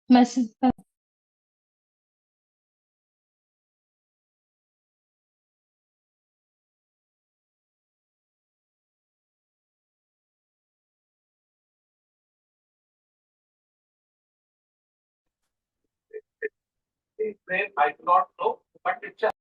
Message. I do not know, but it's just.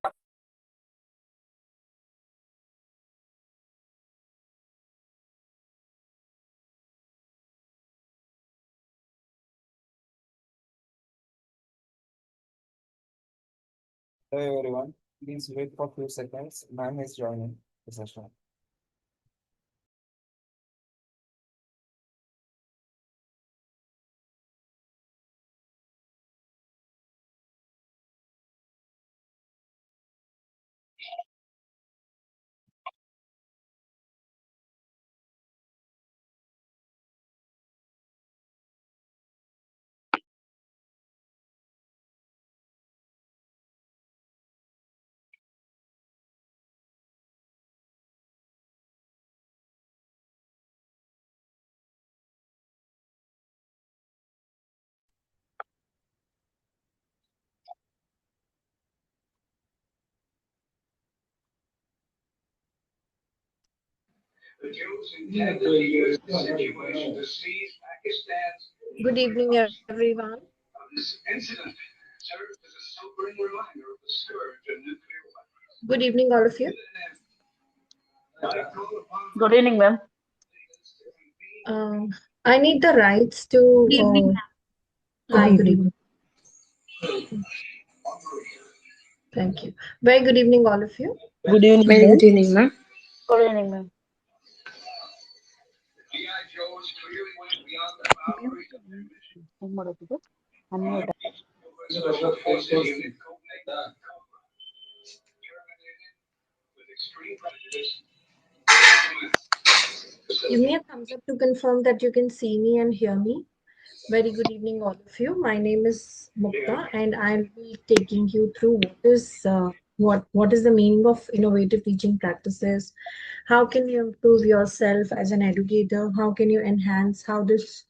Hello everyone, please wait for a few seconds. Ma'am is joining the session. Good evening, everyone. Good evening, all of you. Good evening, ma'am. I need the rights to. Hi, good evening. Thank you. Very good evening, all of you. Good evening, Very ma'am. good evening, ma'am. Good evening, ma'am. Unmute. Give me a thumbs up to confirm that you can see me and hear me. Very good evening, all of you. My name is Mukta, and I'll be taking you through what is the meaning of innovative teaching practices. How can you improve yourself as an educator? How can you enhance? How this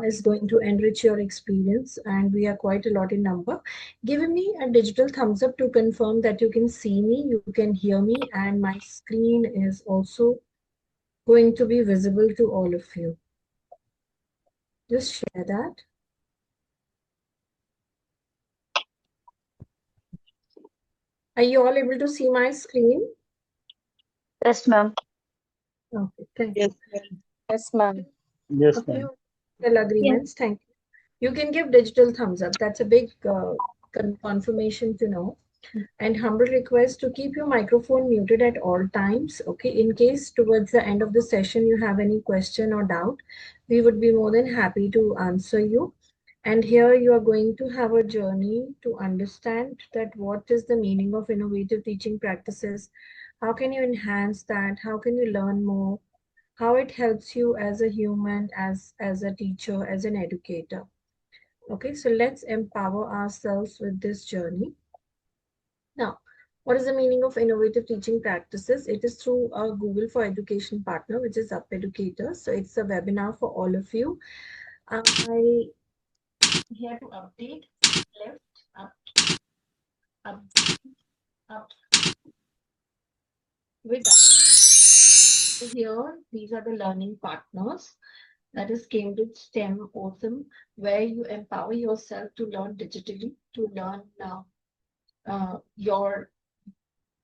is going to enrich your experience, and we are quite a lot in number. Give me a digital thumbs up to confirm that you can see me, you can hear me, and my screen is also going to be visible to all of you. Just share that. Are you all able to see my screen? Yes, ma'am. Okay, thank Yes, you. ma'am. Yes, ma'am. Yes, A ma'am. few agreements, thank you. You can give digital thumbs up. That's a big confirmation to know. And humble request to keep your microphone muted at all times. Okay, in case towards the end of the session you have any question or doubt, we would be more than happy to answer you. And here you are going to have a journey to understand that what is the meaning of innovative teaching practices, how can you enhance that, how can you learn more, how it helps you as a human, as a teacher, as an educator. Okay, so let's empower ourselves with this journey. Now, what is the meaning of innovative teaching practices? It is through a Google for Education partner, which is Up Educators. So it's a webinar for all of you. I here to update left, up, up, up with us. So here, these are the learning partners. That is Cambridge STEM Awesome, where you empower yourself to learn digitally, to learn your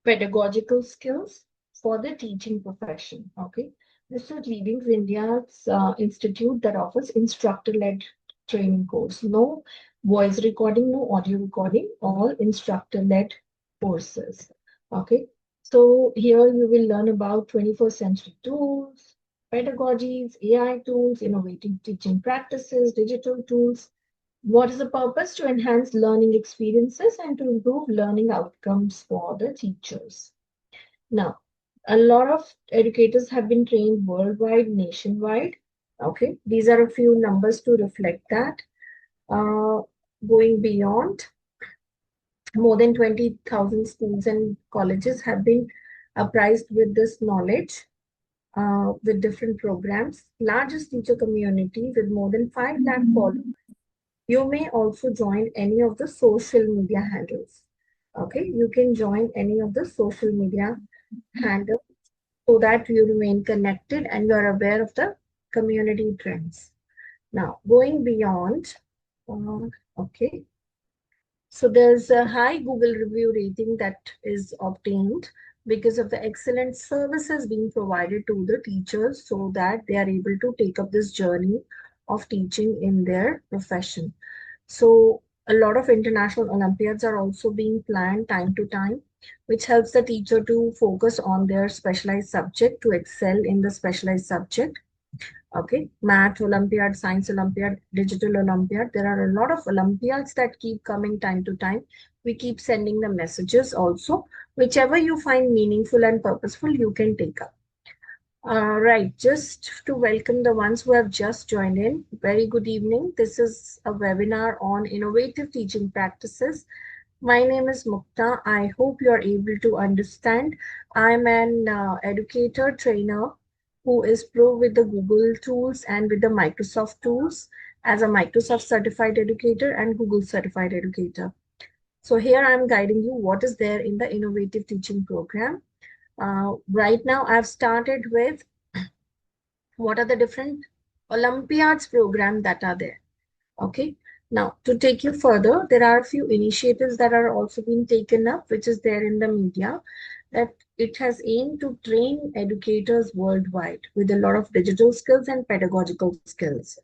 pedagogical skills for the teaching profession. Okay, this is Leadings India's institute that offers instructor-led training course. No voice recording, no audio recording, all instructor-led courses. Okay, so here you will learn about 21st century tools, pedagogies, AI tools, innovative teaching practices, digital tools. What is the purpose? To enhance learning experiences and to improve learning outcomes for the teachers. Now, a lot of educators have been trained worldwide, nationwide. Okay, these are a few numbers to reflect that. Going beyond, more than 20,000 schools and colleges have been apprised with this knowledge with different programs. Largest teacher community with more than 5 lakh followers You may also join any of the social media handles. Okay, you can join any of the social media handles so that you remain connected and you are aware of the community trends. Now, going beyond, okay, so there's a high Google review rating that is obtained because of the excellent services being provided to the teachers so that they are able to take up this journey of teaching in their profession. So a lot of international Olympiads are also being planned time to time, which helps the teacher to focus on their specialized subject to excel in the specialized subject. Okay, math Olympiad, science Olympiad, digital Olympiad. There are a lot of Olympiads that keep coming time to time. We keep sending the messages also. Whichever you find meaningful and purposeful, you can take up. Right, just to welcome the ones who have just joined in. Very good evening. This is a webinar on innovative teaching practices. My name is Mukta. I hope you are able to understand. I'm an educator trainer who is pro with the Google tools and with the Microsoft tools as a Microsoft certified educator and Google certified educator. So here I'm guiding you what is there in the innovative teaching program. Right now I've started with what are the different Olympiads program that are there. Okay. Now, to take you further, there are a few initiatives that are also being taken up, which is there in the media, that it has aimed to train educators worldwide with a lot of digital skills and pedagogical skills.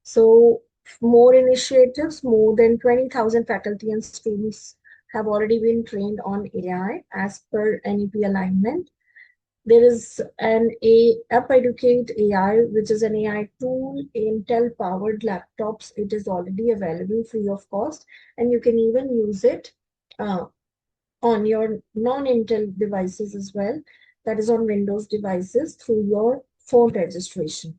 So, more initiatives, more than 20,000 faculty and students have already been trained on AI as per NEP alignment. There is an App Educate AI, which is an AI tool, Intel powered laptops. It is already available free of cost, and you can even use it uh, on your non-Intel devices as well. That is on Windows devices through your phone registration.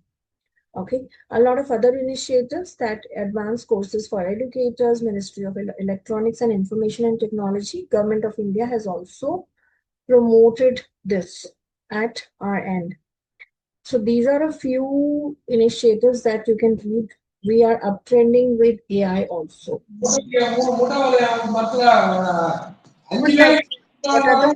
Okay, a lot of other initiatives that advanced courses for educators, Ministry of Electronics and Information and Technology, Government of India has also promoted this at our end. So these are a few initiatives that you can read. We are uptrending with AI also. What are the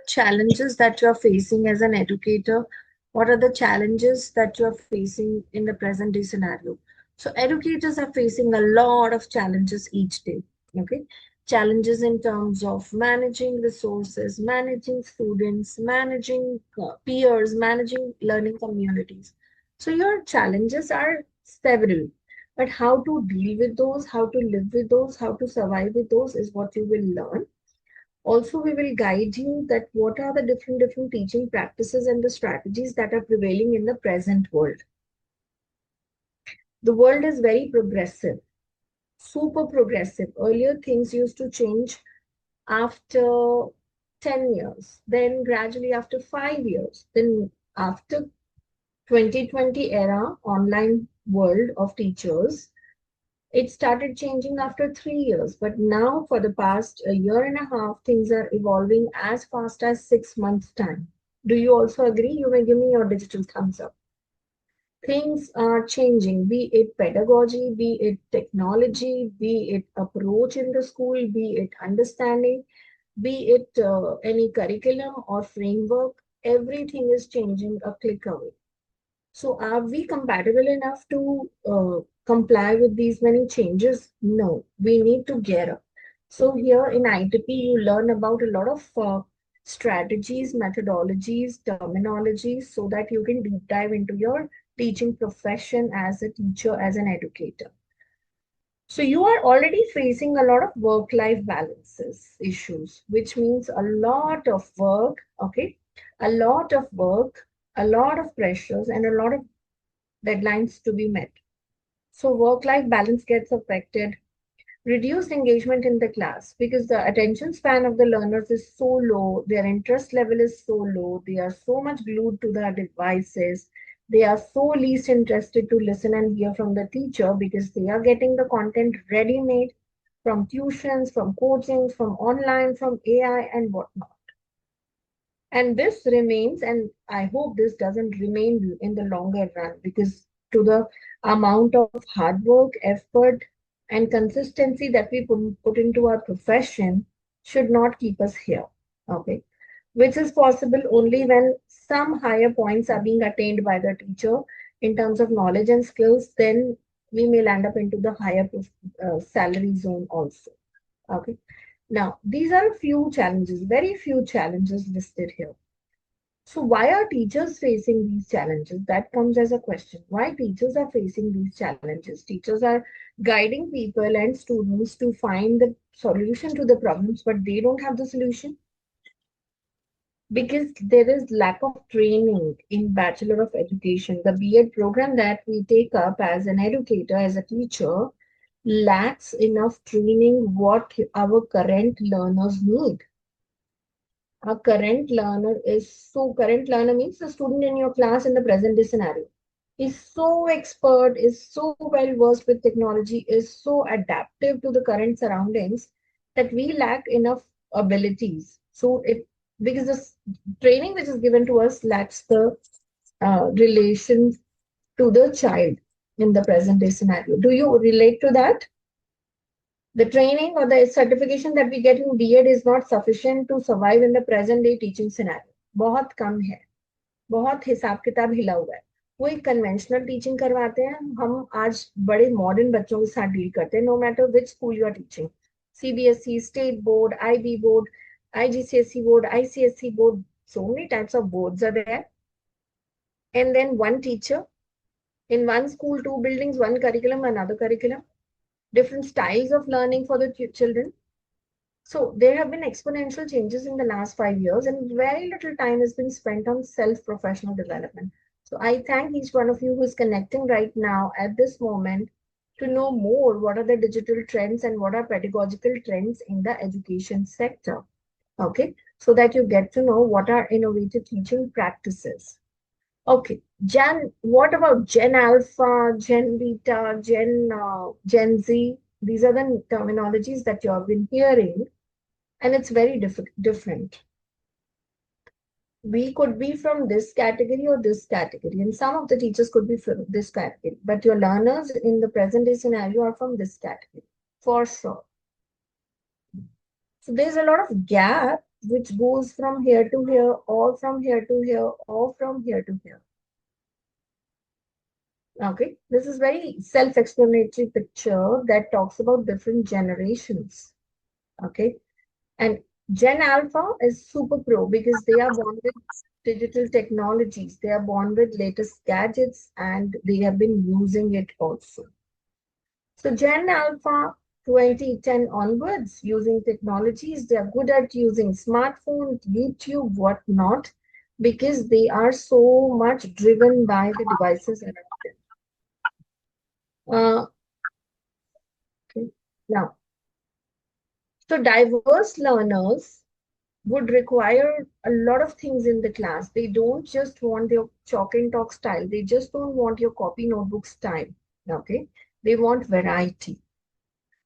challenges that you are facing as an educator? What are the challenges that you are facing in the present day scenario? So educators are facing a lot of challenges each day. Okay, challenges in terms of managing resources, managing students, managing peers, managing learning communities. So your challenges are several, but how to deal with those, how to live with those, how to survive with those is what you will learn. Also, we will guide you that what are the different teaching practices and the strategies that are prevailing in the present world. The world is very progressive, super progressive. Earlier, things used to change after 10 years, then gradually after 5 years, then after 2020 era online world of teachers, it started changing after 3 years, but now for the past a year and a half, things are evolving as fast as 6 months' time. Do you also agree? You may give me your digital thumbs up. Things are changing, be it pedagogy, be it technology, be it approach in the school, be it understanding, be it any curriculum or framework, everything is changing a click away. So are we compatible enough to comply with these many changes? No, we need to gear up. So here in ITP, you learn about a lot of strategies, methodologies, terminologies, so that you can deep dive into your teaching profession as a teacher, as an educator. So you are already facing a lot of work-life balances issues, which means a lot of work, okay? A lot of work, a lot of pressures, and a lot of deadlines to be met. So work-life balance gets affected, reduced engagement in the class because the attention span of the learners is so low, their interest level is so low, they are so much glued to their devices, they are so least interested to listen and hear from the teacher because they are getting the content ready-made from tuitions, from coachings, from online, from AI and whatnot. And this remains, and I hope this doesn't remain in the longer run because to the amount of hard work, effort, and consistency that we put into our profession should not keep us here. Okay. Which is possible only when some higher points are being attained by the teacher in terms of knowledge and skills, then we may land up into the higher salary zone also. Okay. Now, these are a few challenges, very few challenges listed here. So why are teachers facing these challenges? That comes as a question. Why teachers are facing these challenges? Teachers are guiding people and students to find the solution to the problems, but they don't have the solution because there is lack of training in Bachelor of Education. The B.Ed program that we take up as an educator, as a teacher, lacks enough training what our current learners need. A current learner current learner means the student in your class in the present day scenario is so expert, is so well versed with technology, is so adaptive to the current surroundings that we lack enough abilities. So it because the training which is given to us lacks the relation to the child in the present day scenario. Do you relate to that? The training or the certification that we get in B.Ed is not sufficient to survive in the present day teaching scenario. बहुत कम है, बहुत हिसाब किताब हिला हुआ है. वो एक कन्वेंशनल टीचिंग करवाते हैं. हम आज बड़े मॉडर्न बच्चों के साथ डील करते हैं, no matter which school you are teaching. CBSE, state board, IB board, IGCSE board, ICSE board, so many types of boards are there. And then one teacher in one school, two buildings, one curriculum, another curriculum, different styles of learning for the children. So there have been exponential changes in the last 5 years, and very little time has been spent on self-professional development. So I thank each one of you who is connecting right now at this moment to know more what are the digital trends and what are pedagogical trends in the education sector. Okay, so that you get to know what are innovative teaching practices. Okay, what about Gen Alpha, Gen Beta, Gen Z? These are the terminologies that you have been hearing, and it's very different. We could be from this category or this category, and some of the teachers could be from this category, but your learners in the present day scenario are from this category, for sure. So there's a lot of gap which goes from here to here, or from here to here, or from here to here. Okay, this is very self-explanatory picture that talks about different generations. Okay, and Gen Alpha is super pro because they are born with digital technologies. They are born with latest gadgets and they have been using it also. So Gen Alpha 2010 onwards, using technologies, they are good at using smartphone, YouTube, whatnot, because they are so much driven by the devices around them. Okay. Now, so diverse learners would require a lot of things in the class. They don't just want your chalk and talk style. They just don't want your copy notebook style. Okay. They want variety.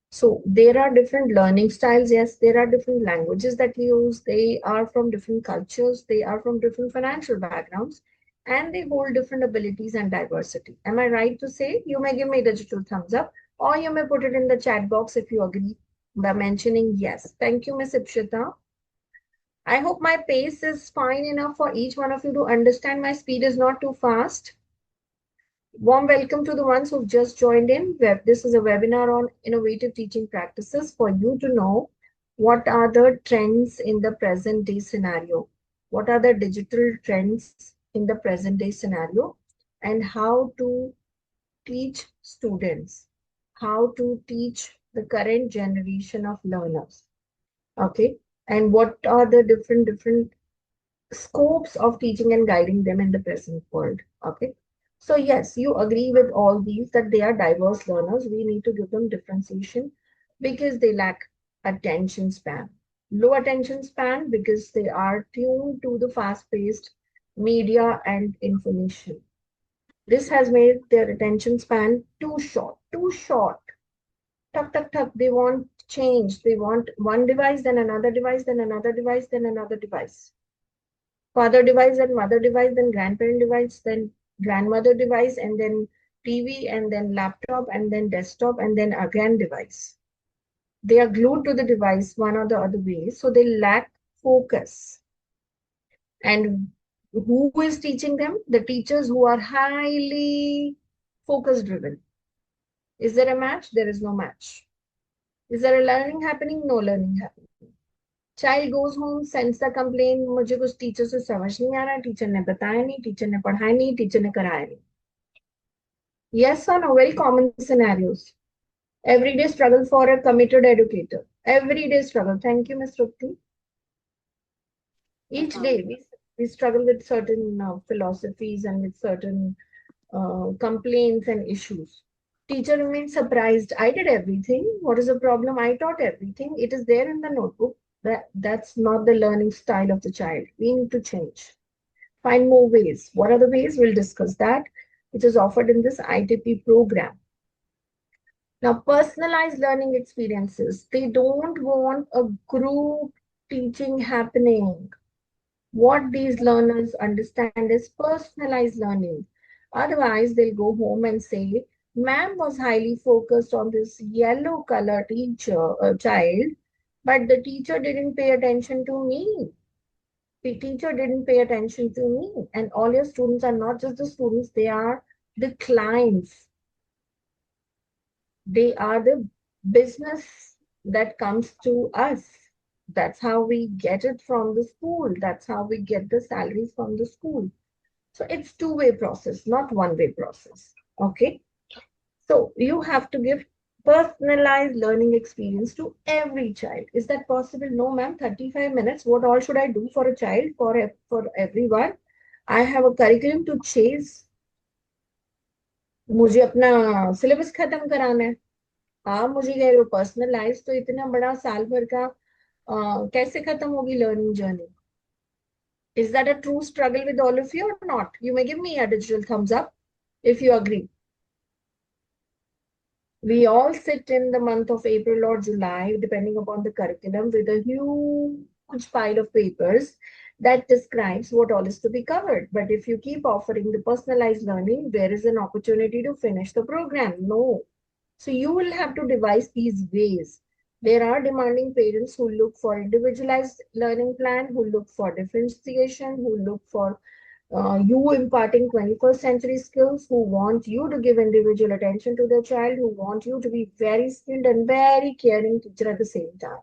So there are different learning styles. Yes, there are different languages that we use. They are from different cultures. They are from different financial backgrounds. And they hold different abilities and diversity. Am I right to say? You may give me a digital thumbs up, or you may put it in the chat box if you agree by mentioning yes. Thank you, Ms. Ipshita. I hope my pace is fine enough for each one of you to understand. My speed is not too fast. Warm welcome to the ones who've just joined in. This is a webinar on innovative teaching practices for you to know what are the trends in the present day scenario. What are the digital trends in the present day scenario and how to teach students, how to teach the current generation of learners. Okay, and what are the different scopes of teaching and guiding them in the present world. Okay, so yes, you agree with all these that they are diverse learners. We need to give them differentiation because they lack attention span. Low attention span because they are tuned to the fast-paced media and information. This has made their attention span too short, too short. Tuck, tuck, tuck. They want change. They want one device, then another device, then another device, then another device. Father device, then mother device, then grandparent device, then grandmother device, and then TV, and then laptop, and then desktop, and then again device. They are glued to the device one or the other way, so they lack focus. And who is teaching them? The teachers who are highly focus driven. Is there a match? There is no match. Is there a learning happening? No learning happening. Child goes home, sends the complaint, मुझे कुछ teacher से समझ नहीं आ रहा, teacher ने बताया नहीं, teacher ने पढ़ाया नहीं, टीचर ने कराया नहीं. Yes or no? Very common scenarios. Everyday struggle for a committed educator. Everyday struggle. Thank you, Ms. Rupti. Each day we struggle with certain philosophies and with certain complaints and issues. Teacher remains surprised. I did everything. What is the problem? I taught everything. It is there in the notebook. That's not the learning style of the child. We need to change. Find more ways. What are the ways? We'll discuss that, which is offered in this ITP program. Now, personalized learning experiences. They don't want a group teaching happening. What these learners understand is personalized learning. Otherwise, they'll go home and say, ma'am was highly focused on this yellow color child, but the teacher didn't pay attention to me. The teacher didn't pay attention to me. And all your students are not just the students, they are the clients. They are the business that comes to us. That's how we get it from the school. That's how we get the salaries from the school. So it's two-way process, not one-way process. Okay. So you have to give personalized learning experience to every child. Is that possible? No, ma'am. 35 minutes. What all should I do for a child, for everyone? I have a curriculum to chase. मुझे अपना syllabus खत्म कराना है. आप मुझे कह रहे हो पर्सनलाइज, तो इतना बड़ा साल भर का कैसे खत्म होगी learning journey? Is that a true struggle with all of you or not? You may give me a digital thumbs up if you agree. We all sit in the month of April or July, depending upon the curriculum, with a huge pile of papers that describes what all is to be covered. But if you keep offering the personalized learning, there is an opportunity to finish the program. No. So you will have to devise these ways. There are demanding parents who look for individualized learning plan, who look for differentiation, who look for you imparting 21st century skills, who want you to give individual attention to their child, who want you to be very skilled and very caring teacher at the same time.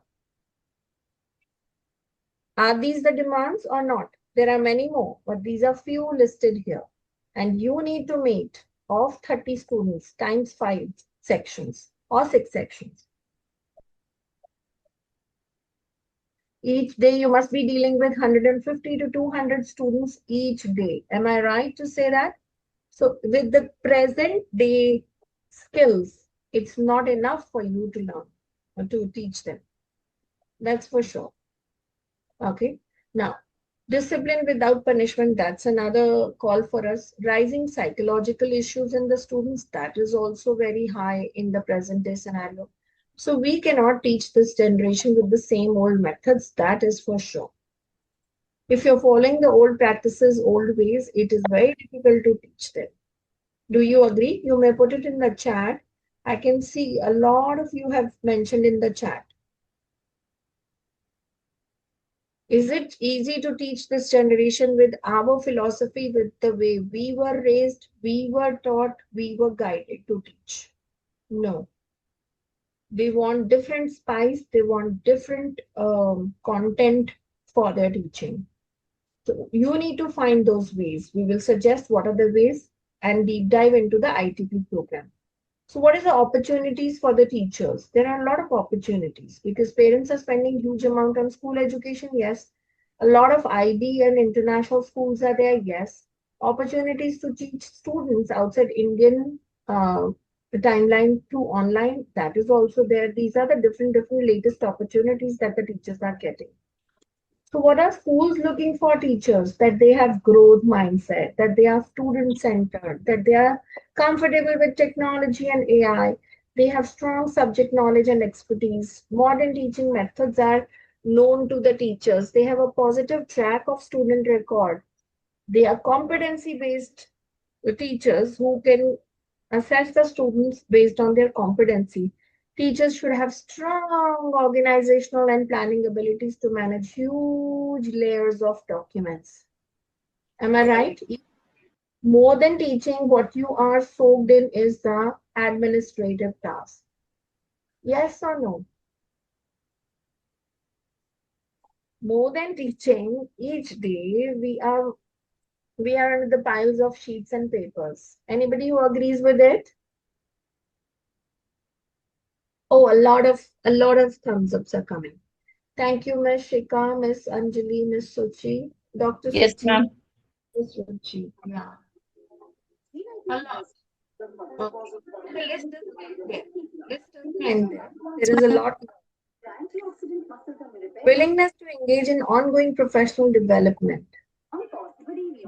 Are these the demands or not? There are many more, but these are few listed here. And you need to meet of 30 students times 5 sections or 6 sections. Each day you must be dealing with 150 to 200 students each day. Am I right to say that? So with the present day skills, it's not enough for you to learn or to teach them. That's for sure. Okay. Now, discipline without punishment, that's another call for us. Rising psychological issues in the students, that is also very high in the present day scenario. So we cannot teach this generation with the same old methods, that is for sure. If you're following the old practices, old ways, it is very difficult to teach them. Do you agree? You may put it in the chat. I can see a lot of you have mentioned in the chat. Is it easy to teach this generation with our philosophy, with the way we were raised, we were taught, we were guided to teach? No. They want different spice, they want different content for their teaching. So you need to find those ways. We will suggest what are the ways and deep dive into the ITP program. So what is the opportunities for the teachers? There are a lot of opportunities because parents are spending huge amount on school education. Yes. A lot of IB and international schools are there. Yes. Opportunities to teach students outside Indian timeline to online. That is also there. These are the different latest opportunities that the teachers are getting. So what are schools looking for teachers? That they have growth mindset, that they are student-centered, that they are comfortable with technology and AI, they have strong subject knowledge and expertise. Modern teaching methods are known to the teachers. They have a positive track of student record. They are competency-based teachers who can Assess the students based on their competency. Teachers should have strong organizational and planning abilities to manage huge layers of documents. Am I right? More than teaching, what you are soaked in is the administrative task. Yes or no? More than teaching, each day we are under the piles of sheets and papers. Anybody who agrees with it? Oh, a lot of thumbs ups are coming. Thank you, Ms. Shika, Ms. Anjali, Ms. Suchi, Dr. Yes, Suchi, ma'am. Ms. Ruchi. Yeah, a lot. Okay. And the list doesn't end there. List doesn't end there. There is a lot. Willingness to engage in ongoing professional development.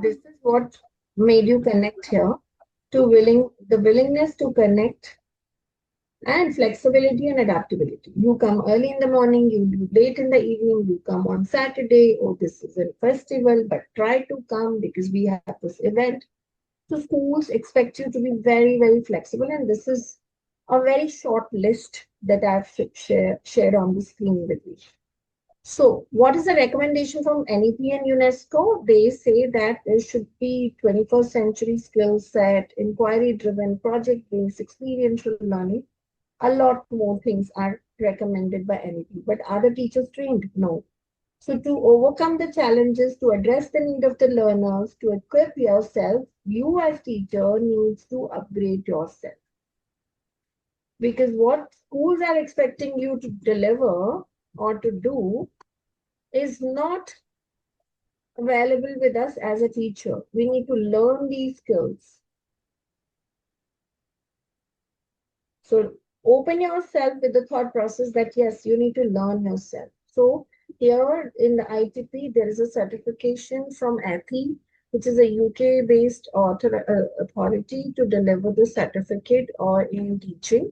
This is what made you connect here. The willingness to connect and flexibility and adaptability. You come early in the morning, you do late in the evening, you come on Saturday. Oh, this is a festival, but try to come because we have this event. So schools expect you to be very, very flexible, and this is a very short list that I've shared on the screen with you. So, what is the recommendation from NEP and UNESCO? They say that there should be 21st century skill set, inquiry driven, project based, experiential learning. A lot more things are recommended by NEP, but are the teachers trained? No. So, to overcome the challenges, to address the need of the learners, to equip yourself, you as teacher needs to upgrade yourself. Because what schools are expecting you to deliver or to do is not available with us as a teacher. We need to learn these skills. So open yourself with the thought process that yes, you need to learn yourself. So here in the ITP, there is a certification from ATHI, which is a UK-based authority to deliver the certificate or in teaching.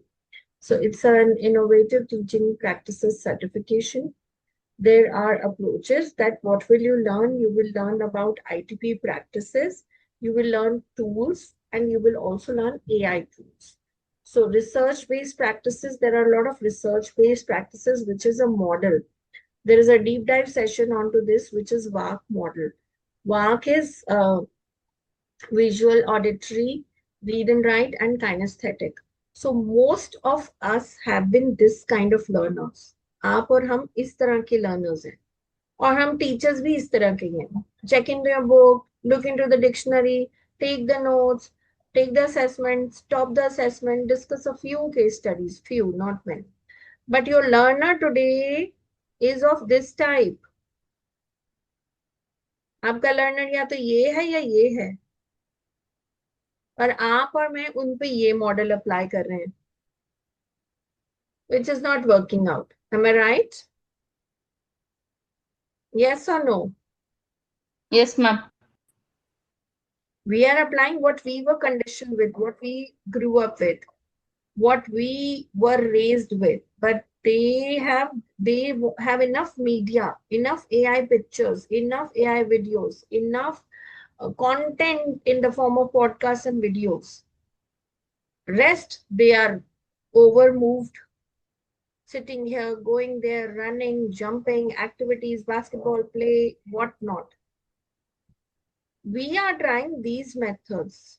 So it's an innovative teaching practices certification. There are approaches that what will you learn? You will learn about ITP practices, you will learn tools, and you will also learn AI tools. So research-based practices, there are a lot of research-based practices, which is a model. There is a deep dive session onto this, which is WARC model. WARC is visual, auditory, read and write, and kinesthetic. So most of us have been this kind of learners. आप और हम इस तरह के learners हैं. और हम teachers भी इस तरह के हैं. Check into your book, look into the dictionary, take the notes, take the assessment, stop the assessment, discuss a few case studies, few, not many. But your learner today is of this type. आपका learner या तो ये है या ये है. और आप और मैं उन पे ये मॉडल अप्लाई कर रहे हैं. Which is not working out. Am I right? Yes or no? Yes, ma'am. We are applying what we were conditioned with, what we grew up with, what we were raised with. But they have enough media, enough AI pictures, enough AI videos, enough content in the form of podcasts and videos. Rest, they are overmoved, sitting here, going there, running, jumping, activities, basketball play, whatnot. We are trying these methods.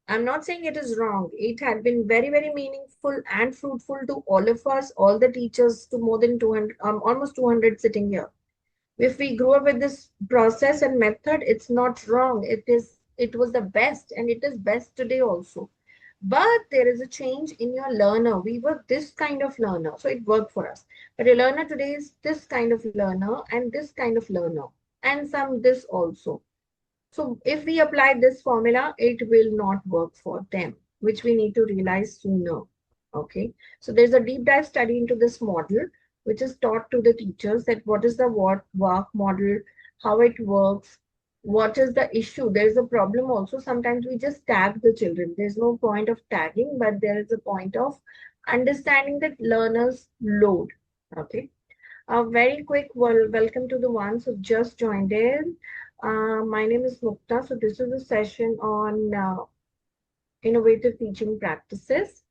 I'm not saying it is wrong. It had been very, very meaningful and fruitful to all of us, all the teachers, to more than 200, almost 200 sitting here. If we grew up with this process and method, it's not wrong. It was the best, and it is best today also. But there is a change in your learner. We were this kind of learner, so it worked for us. But a learner today is this kind of learner and this kind of learner, and some this also. So if we apply this formula, it will not work for them, which we need to realize sooner. Okay. So there's a deep dive study into this model, which is taught to the teachers that what is the work model, how it works, what is the issue. There's a problem also. Sometimes we just tag the children. There's no point of tagging, but there is a point of understanding the learner's load. Okay. A very quick welcome to the ones who just joined in. My name is Mukta. So this is a session on innovative teaching practices,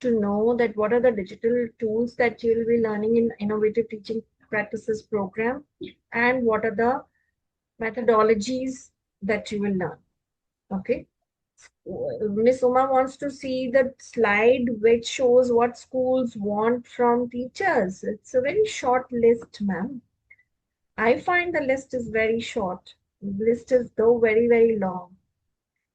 to know that what are the digital tools that you will be learning in innovative teaching practices program, and what are the methodologies that you will learn. Okay. Miss Uma wants to see the slide which shows what schools want from teachers. It's a very short list, ma'am. I find the list is very short. The list is though very, very long.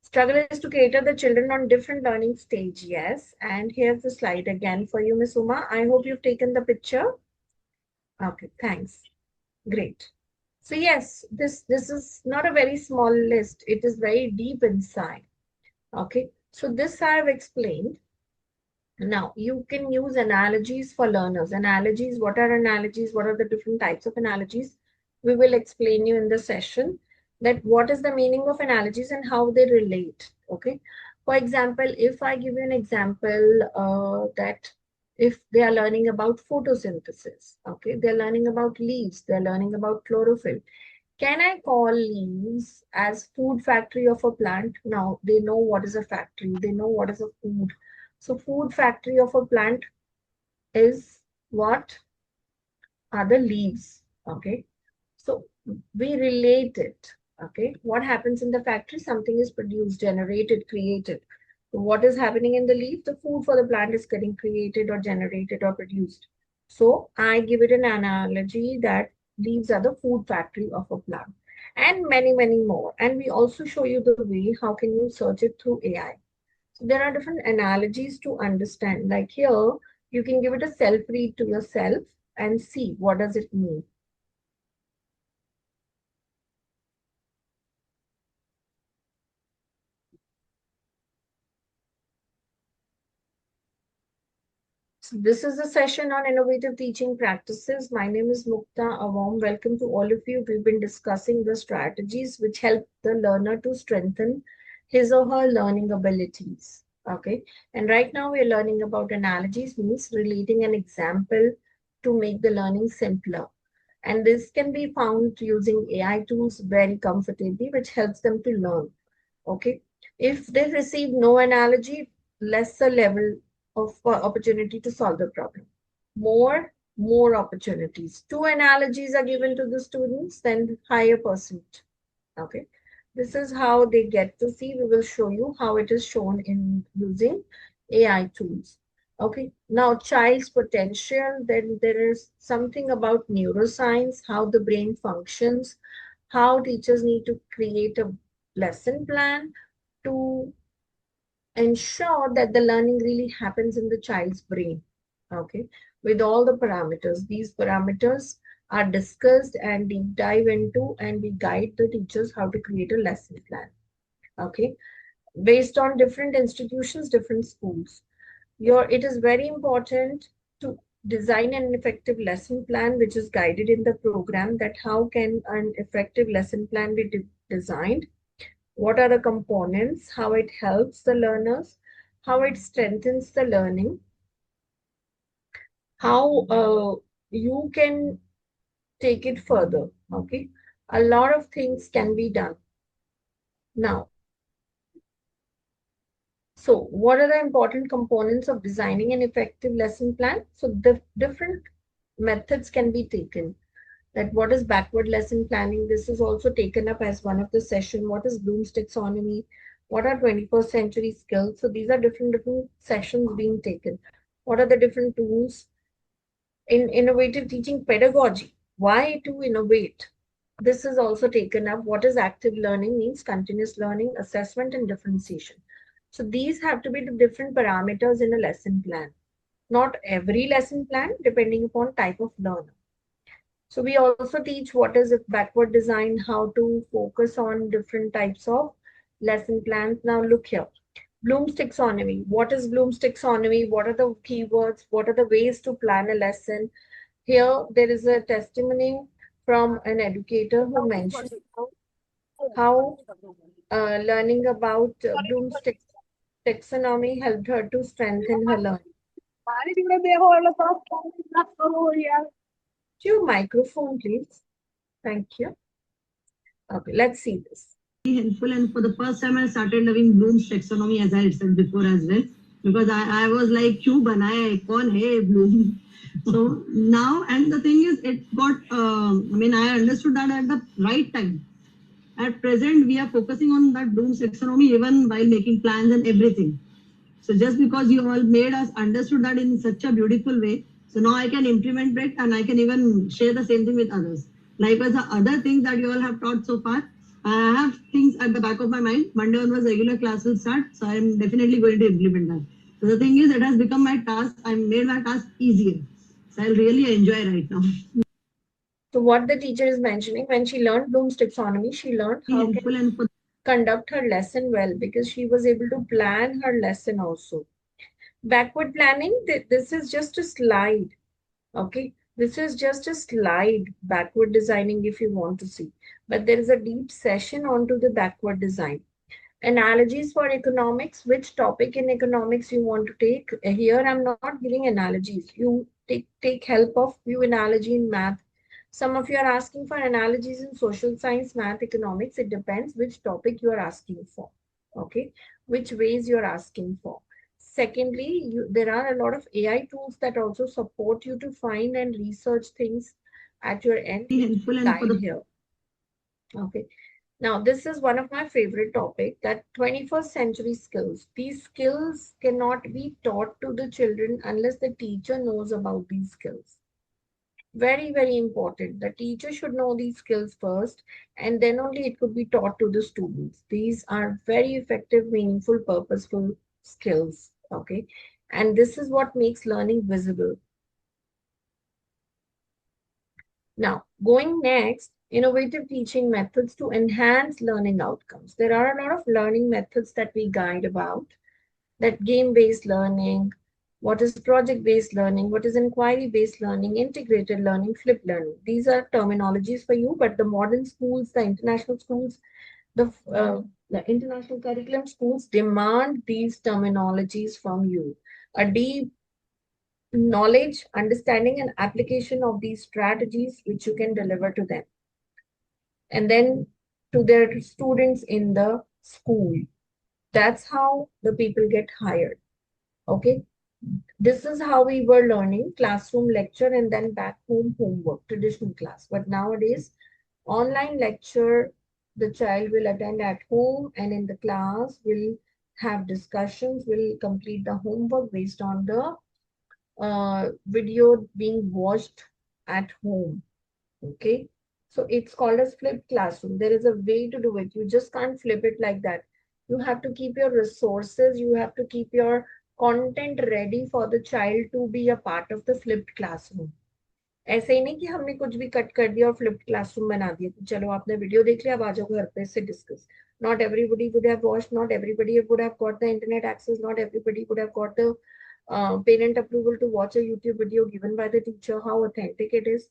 Struggle is to cater the children on different learning stage. Yes. And here's the slide again for you, Miss Uma. I hope you've taken the picture. Okay, thanks. Great. So yes, this is not a very small list. It is very deep inside. Okay. So this I have explained. Now, you can use analogies for learners. Analogies, what are analogies? What are the different types of analogies? We will explain you in the session that what is the meaning of analogies and how they relate. Okay. For example, if I give you an example that if they are learning about photosynthesis, okay, they're learning about leaves, they're learning about chlorophyll. Can I call leaves as food factory of a plant? Now they know what is a factory, they know what is a food. So food factory of a plant is what are the leaves. Okay. So we relate it. Okay. What happens in the factory? Something is produced, generated, created. So what is happening in the leaf? The food for the plant is getting created or generated or produced. So I give it an analogy that leaves are the food factory of a plant, and many, many more. And we also show you the way how can you search it through AI. So there are different analogies to understand. Like here, you can give it a self read to yourself and see what does it mean. So this is a session on innovative teaching practices. My name is Mukta. A warm welcome to all of you. We've been discussing the strategies which help the learner to strengthen his or her learning abilities. Okay. And right now we're learning about analogies, means relating an example to make the learning simpler. And this can be found using AI tools very comfortably, which helps them to learn. Okay. If they receive no analogy, lesser level of opportunity to solve the problem. More opportunities. Two analogies are given to the students, then higher percent. Okay. This is how they get to see. We will show you how it is shown in using AI tools. Okay. Now, child's potential, then there is something about neuroscience, how the brain functions, how teachers need to create a lesson plan to ensure that the learning really happens in the child's brain. Okay, with all the parameters. These parameters are discussed and deep dive into, and we guide the teachers how to create a lesson plan. Okay, based on different institutions, different schools. It is very important to design an effective lesson plan which is guided in the program, that how can an effective lesson plan be designed, what are the components, how it helps the learners, how it strengthens the learning, how you can take it further. Okay, a lot of things can be done. Now, so what are the important components of designing an effective lesson plan? So the different methods can be taken. That what is backward lesson planning? This is also taken up as one of the session. What is Bloom's taxonomy? What are 21st century skills? So these are different sessions being taken. What are the different tools in innovative teaching pedagogy? Why to innovate? This is also taken up. What is active learning? Means continuous learning, assessment, and differentiation. So these have to be the different parameters in a lesson plan. Not every lesson plan, depending upon type of learner. So we also teach what is backward design, how to focus on different types of lesson plans. Now look here. Bloom's taxonomy. What is Bloom's taxonomy? What are the keywords? What are the ways to plan a lesson? Here there is a testimony from an educator who mentioned how learning about Bloom's taxonomy helped her to strengthen her learning. To your microphone, please. Thank you. Okay, let's see this. helpful, and for the first time I started loving Bloom's taxonomy, as I said before as well, because I was like, "Kyun banaya hai? Kaun hai Bloom?" So now, and the thing is, it got. I mean, I understood that at the right time. At present, we are focusing on that Bloom's taxonomy even while making plans and everything. So just because you all made us understood that in such a beautiful way, so now I can implement it and I can even share the same thing with others. Likewise, the other things that you all have taught so far, I have things at the back of my mind. Monday onwards, regular class will start, so I am definitely going to implement that. So the thing is, it has become my task. I made my task easier. So I really enjoy right now. So what the teacher is mentioning, when she learned Bloom's taxonomy, she learned how to Helpful and for conduct her lesson well because she was able to plan her lesson also. Backward planning, this is just a slide. Okay, this is just a slide, backward designing if you want to see. But there is a deep session onto the backward design. Analogies for economics, which topic in economics you want to take. Here I'm not giving analogies. You take help of few analogy in math. Some of you are asking for analogies in social science, math, economics. It depends which topic you are asking for. Okay, which ways you're asking for. Secondly, there are a lot of AI tools that also support you to find and research things at your end, which helpful we and for guide the here. Okay. Now, this is one of my favorite topic, that 21st century skills. These skills cannot be taught to the children unless the teacher knows about these skills. Very, very important. The teacher should know these skills first, and then only it could be taught to the students. These are very effective, meaningful, purposeful skills. Okay. And this is what makes learning visible. Now, going next, innovative teaching methods to enhance learning outcomes. There are a lot of learning methods that we guide about, that game-based learning, what is project-based learning, what is inquiry-based learning, integrated learning, flipped learning. These are terminologies for you, but the modern schools, the international schools, the international curriculum schools demand these terminologies from you. A deep knowledge, understanding, and application of these strategies which you can deliver to them. And then to their students in the school. That's how the people get hired. Okay. This is how we were learning classroom lecture and then back home homework, traditional class. But nowadays, online lecture, the child will attend at home and in the class will have discussions, will complete the homework based on the video being watched at home. Okay. So it's called as flipped classroom. There is a way to do it. You just can't flip it like that. You have to keep your resources, you have to keep your content ready for the child to be a part of the flipped classroom. ऐसे ही नहीं कि हमने कुछ भी cut कर दिया और flipped classroom बना दिया कि चलो आपने वीडियो देख लिया अब आ जाओ घर पे से discuss. Not everybody would have watched, not everybody would have got the internet access, not everybody would have got the parent approval to watch a YouTube video given by the teacher, how authentic it is.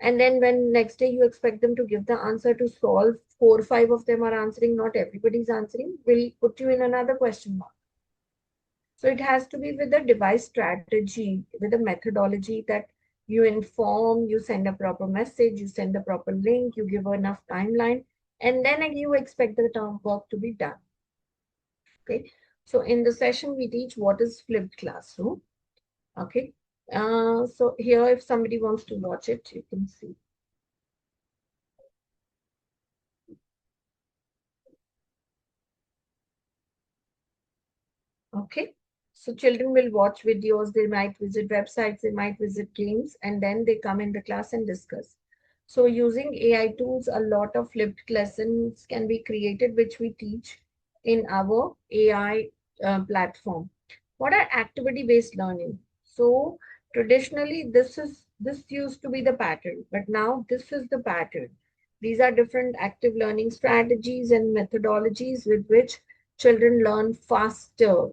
And then when next day you expect them to give the answer to solve, 4 or 5 of them are answering, not everybody's answering, will put you in another question mark. So it has to be with a device strategy, with a methodology that you inform, you send a proper message, you send the proper link, you give enough timeline, and then you expect the term work to be done. Okay. So in the session, we teach what is flipped classroom. Okay. So here, if somebody wants to watch it, you can see. Okay. So children will watch videos, they might visit websites, they might visit games, and then they come in the class and discuss. So using AI tools, a lot of flipped lessons can be created, which we teach in our AI platform. What are activity-based learning? So traditionally, this used to be the pattern, but now this is the pattern. These are different active learning strategies and methodologies with which children learn faster.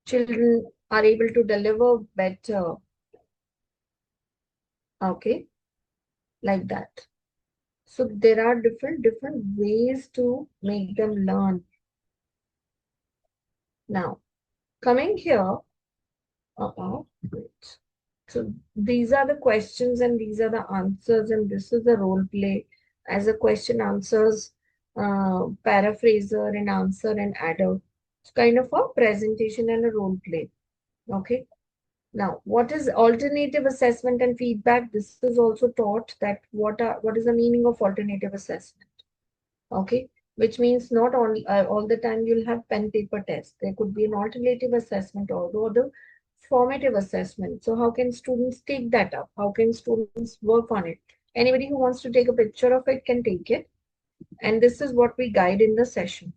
Children are able to deliver better. Okay, like that. So there are different ways to make them learn. Now, coming here, wait. So these are the questions and these are the answers, and this is the role play. as a question answers, paraphraser and answer and adder. It's kind of a presentation and a role play. Okay. Now, what is alternative assessment and feedback? This is also taught that what is the meaning of alternative assessment? Okay, which means not all the time you'll have pen paper test. There could be an alternative assessment or the formative assessment. So how can students take that up? How can students work on it? Anybody who wants to take a picture of it can take it. And this is what we guide in the session.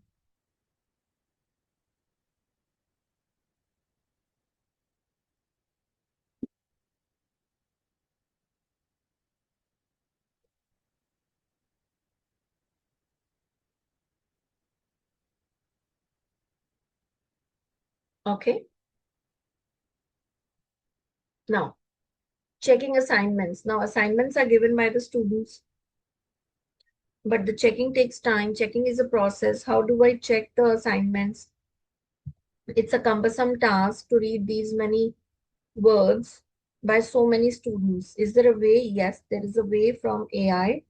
Okay. Now, checking assignments. Now, assignments are given by the students, but the checking takes time. Checking is a process. How do I check the assignments? It's a cumbersome task to read these many words by so many students. Is there a way? Yes, there is a way from AI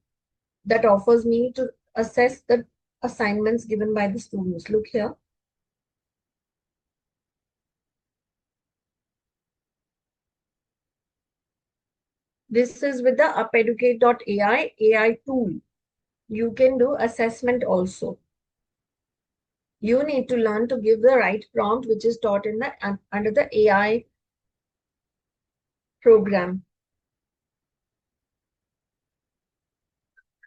that offers me to assess the assignments given by the students. Look here. This is with the upeducate.ai AI tool. You can do assessment also. You need to learn to give the right prompt, which is taught in the under the AI program.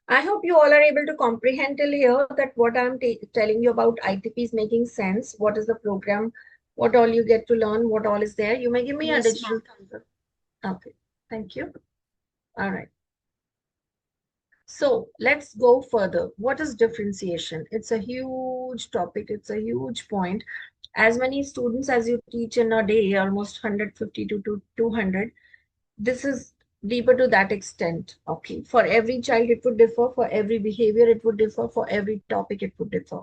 I hope you all are able to comprehend till here that what I'm telling you about ITP is making sense. What is the program? What all you get to learn? What all is there? You may give me a Yes, digital ma'am. thumbs up. Okay, thank you. All right. So let's go further. What is differentiation? It's a huge topic. It's a huge point. As many students as you teach in a day, almost 150 to 200, this is deeper to that extent. Okay. For every child, it would differ. For every behavior, it would differ. For every topic, it would differ.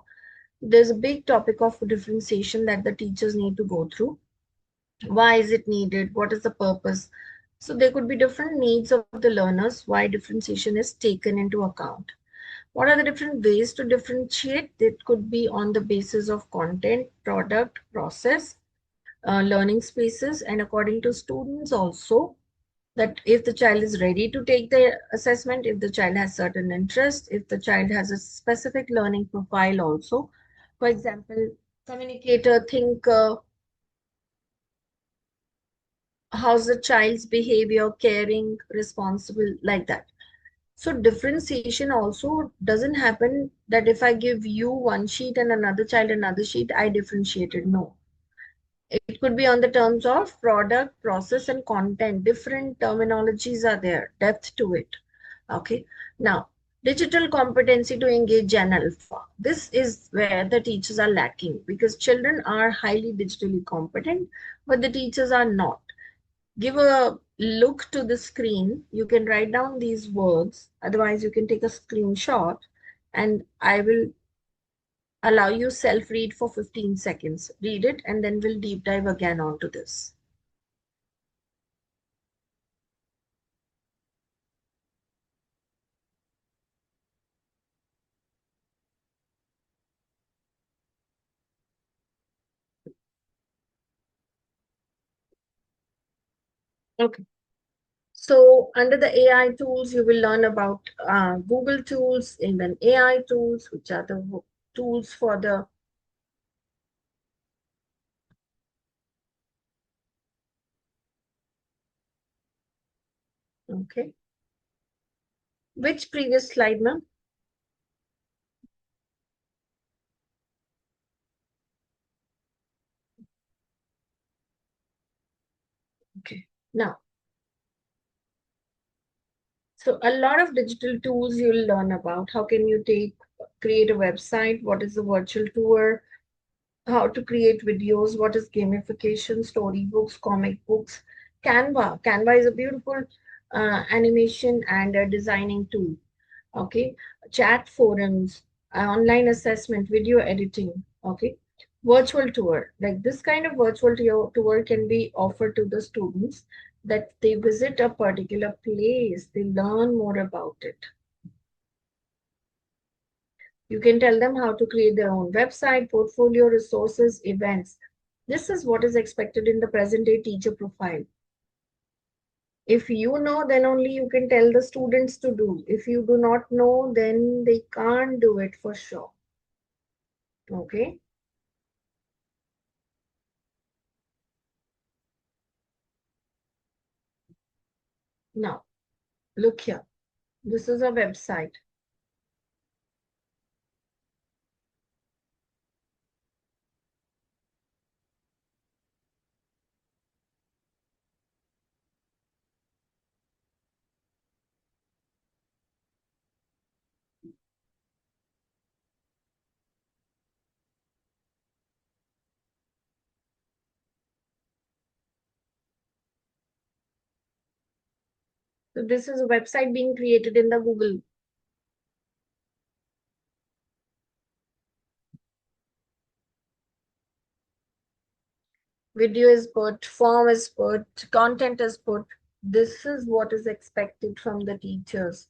There's a big topic of differentiation that the teachers need to go through. Why is it needed? What is the purpose? So there could be different needs of the learners, why differentiation is taken into account. What are the different ways to differentiate? That could be on the basis of content, product, process, learning spaces, and according to students also, that if the child is ready to take the assessment, if the child has certain interest, if the child has a specific learning profile also. For example, communicator, thinker, how's the child's behavior, caring, responsible, like that. So differentiation also doesn't happen that if I give you one sheet and another child another sheet, I differentiated. No. It could be on the terms of product, process, and content. Different terminologies are there, depth to it. Okay. Now, digital competency to engage Gen Alpha. This is where the teachers are lacking because children are highly digitally competent, but the teachers are not. Give a look to the screen. You can write down these words. Otherwise, you can take a screenshot and I will allow you self-read for 15 seconds. Read it and then we'll deep dive again onto this. Okay. So under the AI tools, you will learn about Google tools and then AI tools, which are the tools for the okay. Which previous slide, ma'am? Okay. Now, so a lot of digital tools you'll learn about. How can you create a website? What is a virtual tour? How to create videos? What is gamification? Storybooks, comic books. Canva. Canva is a beautiful animation and a designing tool. Okay. Chat forums, online assessment, video editing. Okay. Virtual tour. Like this kind of virtual tour can be offered to the students that they visit a particular place, they learn more about it. You can tell them how to create their own website, portfolio, resources, events. This is what is expected in the present day teacher profile. If you know, then only you can tell the students to do. If you do not know, then they can't do it for sure. Okay. Now, look here. This is a website. So this is a website being created in the Google. Video is put, form is put, content is put. This is what is expected from the teachers.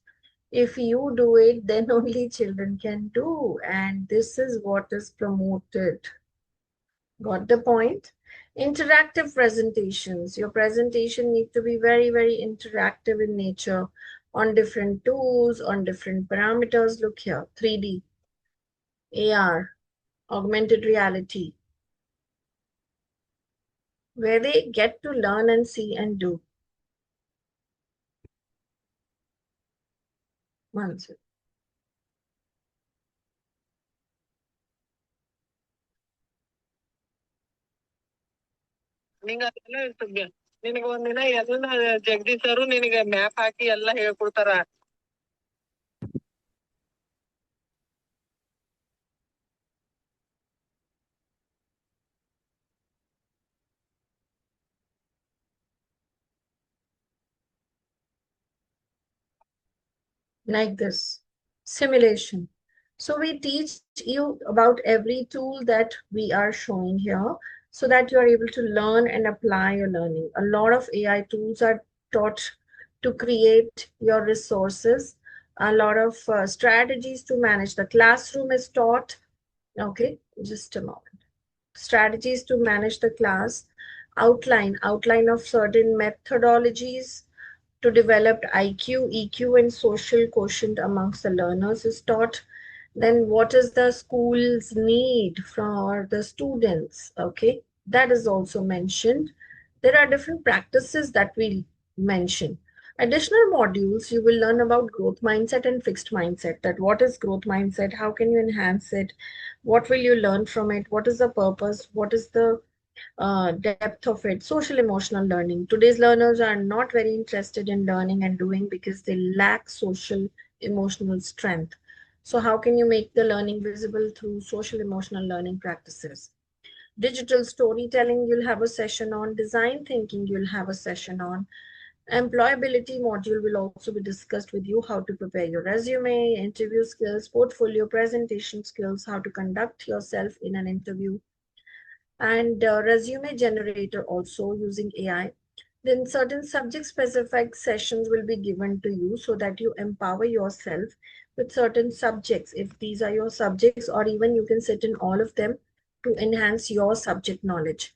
If you do it, then only children can do. And this is what is promoted. Got the point? Interactive presentations. Your presentation need to be very, very interactive in nature on different tools, on different parameters. Look here, 3D, AR, augmented reality, where they get to learn and see and do. One second. ನಿನಗೆ ಒಂದಿನ ಎಲ್ಲ ಜಗದೀಶ್ ಅವರು ನಿನಗೆ map ಹಾಕಿ ಎಲ್ಲ ಹೇಳ್ಕೊಡ್ತಾರ. Like this, simulation. So we teach you about every tool that we are showing here so that you are able to learn and apply your learning. A lot of AI tools are taught to create your resources. A lot of strategies to manage the classroom is taught. Okay, just a moment. Strategies to manage the class, outline of certain methodologies to develop IQ, EQ, and social quotient amongst the learners is taught. Then what is the school's need for the students? Okay, that is also mentioned. There are different practices that we mention. Additional modules, you will learn about growth mindset and fixed mindset. That what is growth mindset? How can you enhance it? What will you learn from it? What is the purpose? What is the depth of it? Social emotional learning. Today's learners are not very interested in learning and doing because they lack social emotional strength. So how can you make the learning visible through social emotional learning practices? Digital storytelling, you'll have a session on. Design thinking, you'll have a session on. Employability module will also be discussed with you, how to prepare your resume, interview skills, portfolio, presentation skills, how to conduct yourself in an interview, and resume generator also using AI. Then certain subject specific sessions will be given to you so that you empower yourself with certain subjects. If these are your subjects, or even you can sit in all of them to enhance your subject knowledge.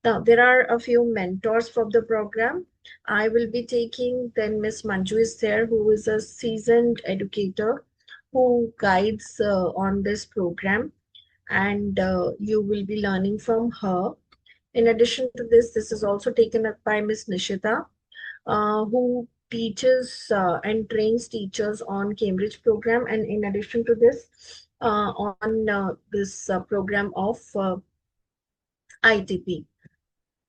Now, there are a few mentors from the program. I will be taking, then Miss Manju is there, who is a seasoned educator who guides on this program, and you will be learning from her. In addition to this, this is also taken up by Miss Nishita, who teaches and trains teachers on Cambridge program. And in addition to this, on this program of ITP.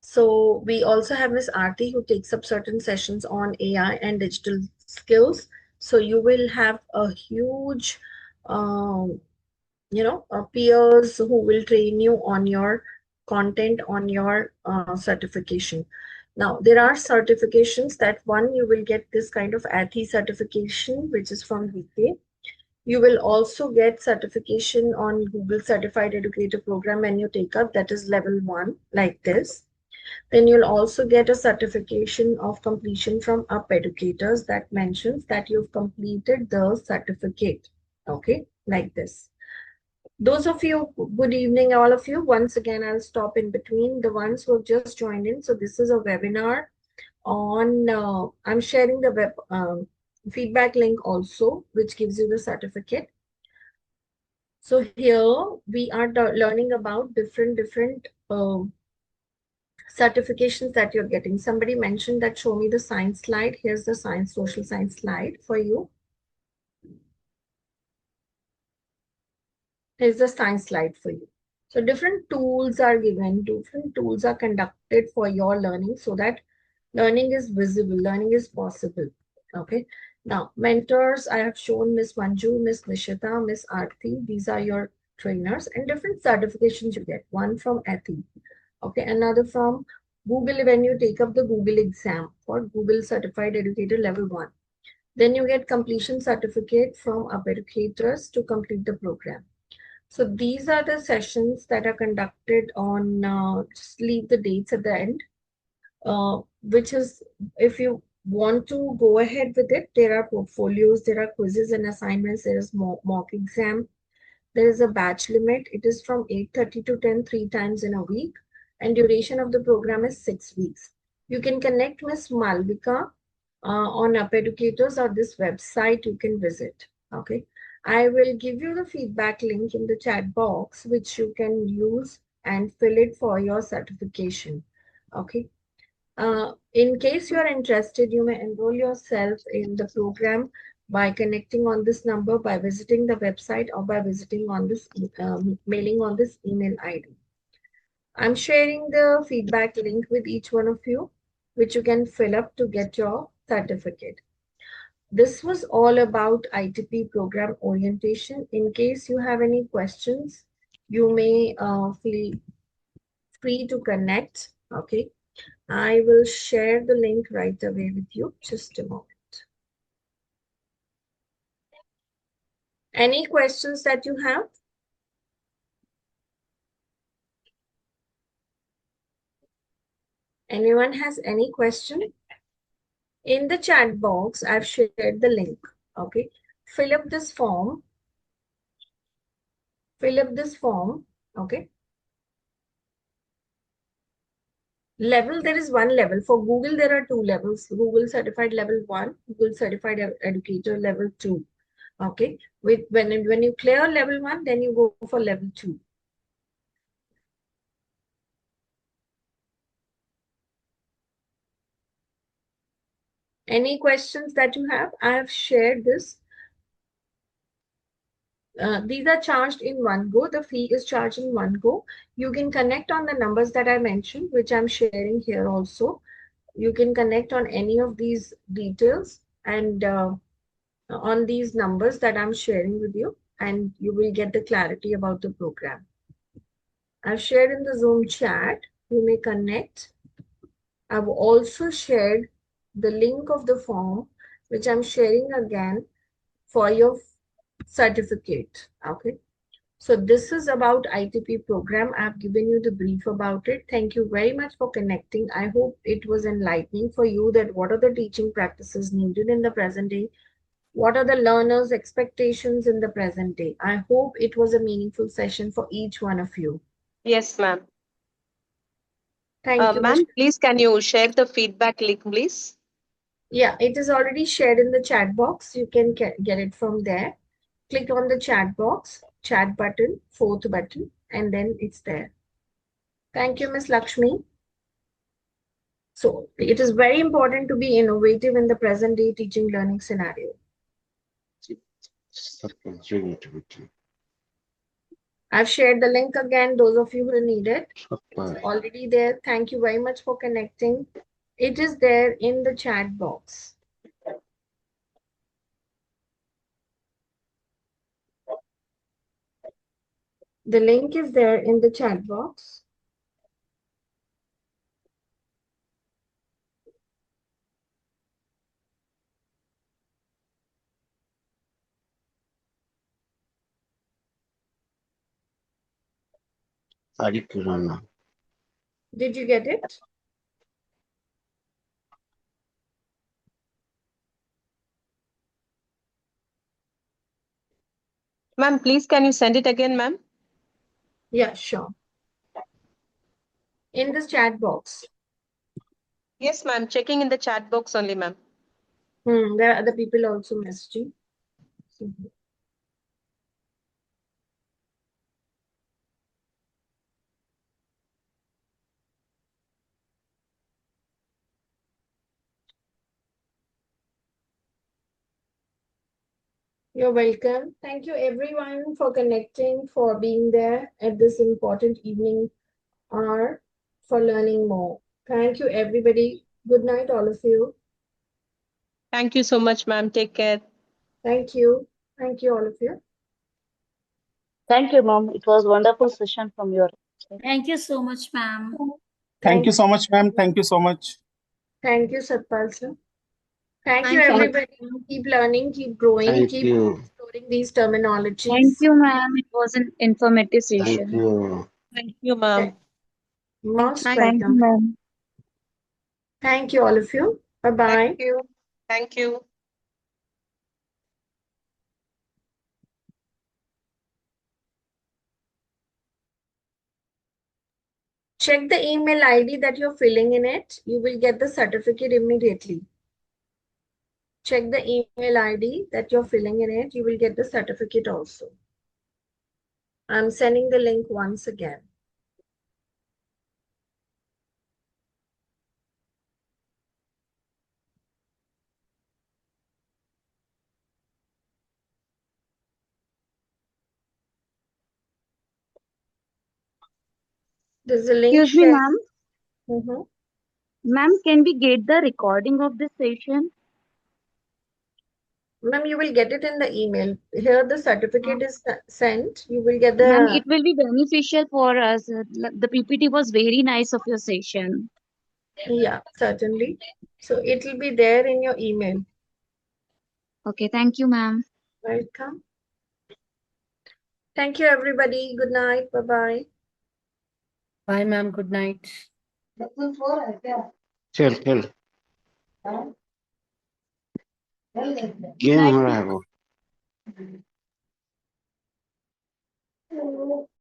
So we also have Miss Aarti, who takes up certain sessions on AI and digital skills. So you will have a huge um, peers who will train you on your content, on your certification. Now, there are certifications that one, you will get this kind of ATHI certification, which is from UK. You will also get certification on Google Certified Educator Program when you take up, that is level 1, like this. Then you'll also get a certification of completion from UP Educators that mentions that you've completed the certificate, okay, like this. Those of you, good evening, all of you. Once again, I'll stop in between the ones who have just joined in. So this is a webinar on, I'm sharing the web feedback link also, which gives you the certificate. So here we are learning about different certifications that you're getting. Somebody mentioned that show me the science slide. Here's the science, social science slide for you. Here's the science slide for you. So different tools are given, different tools are conducted for your learning so that learning is visible, learning is possible. Okay. Now, mentors, I have shown Miss Manju, Miss Nishita, Miss Aarti. These are your trainers and different certifications you get. One from Athi. Okay. Another from Google when you take up the Google exam for Google Certified Educator Level 1. Then you get completion certificate from educators to complete the program. So these are the sessions that are conducted on, just leave the dates at the end, which is, if you want to go ahead with it, there are portfolios, there are quizzes and assignments, there is mock exam, there is a batch limit. It is from 8:30 to 10, 3 times in a week, and duration of the program is 6 weeks. You can connect Miss Malvika on Up Educators or this website you can visit. Okay. I will give you the feedback link in the chat box, which you can use and fill it for your certification. Okay. In case you are interested, you may enroll yourself in the program by connecting on this number, by visiting the website, or by visiting on this mailing on this email ID. I'm sharing the feedback link with each one of you, which you can fill up to get your certificate. This was all about ITP program orientation. In case you have any questions, you may feel free to connect. Okay. I will share the link right away with you. Just a moment. Any questions that you have? Anyone has any question? In the chat box, I've shared the link. Okay. Fill up this form. Fill up this form. Okay. Level, there is one level. For Google, there are two levels. Google Certified Level 1, Google Certified Educator Level 2. Okay. When you clear level 1, then you go for level 2. Any questions that you have? I have shared this. These are charged in one go. The fee is charged in one go. You can connect on the numbers that I mentioned, which I'm sharing here also. You can connect on any of these details and on these numbers that I'm sharing with you, and you will get the clarity about the program. I've shared in the Zoom chat. You may connect. I've also shared the link of the form, which I'm sharing again for your certificate. Okay. So this is about ITP program. I've given you the brief about it. Thank you very much for connecting. I hope it was enlightening for you that what are the teaching practices needed in the present day? What are the learners' expectations in the present day? I hope it was a meaningful session for each one of you. Yes, ma'am. Thank you. Ma'am, please can you share the feedback link, please? Yeah, it is already shared in the chat box. You can get it from there. Click on the chat box, chat button, fourth button, and then it's there. Thank you, Miss Lakshmi. So it is very important to be innovative in the present day teaching learning scenario. I've shared the link again. Those of you who need it, it's already there. Thank you very much for connecting. It is there in the chat box. The link is there in the chat box. Did you get it? Ma'am, please can you send it again, ma'am? Yeah, sure. In this chat box. Yes, ma'am. Checking in the chat box only, ma'am. There are other people also messaging. You're welcome. Thank you everyone for connecting, for being there at this important evening hour for learning more. Thank you everybody. Good night, all of you. Thank you so much, ma'am. Take care. Thank you. Thank you, all of you. Thank you, mom. It was wonderful session from your side. Thank you so much, ma'am. Thank you so much, ma'am. Thank you so much. Thank you, Satpal sir. Thank you, Thank you. everybody. Keep learning, keep growing, Thank keep you. exploring these Thank terminologies. you, ma'am. It was an informative Thank session. you. Thank you, ma'am. Most Thank you, welcome. ma'am. Thank you, all of you. Bye-bye. Thank you. Thank you. Check the email ID that you're filling in it. You will get the certificate immediately. Check the email ID that you're filling in it. You will get the certificate also. I'm sending the link once again. There's a link Excuse me, shared. ma'am. Ma'am, can we get the recording of this session? Ma'am, you will get it in the email. Here the certificate is sent. You will get Ma'am, the, it will be beneficial for us. The PPT was very nice of your session. yeah, certainly. So it will be there in your email. Okay, thank you, ma'am. Welcome. Thank you, everybody. Good night. Bye-bye. Bye, ma'am. Good night. चल चल game हो रहा है वो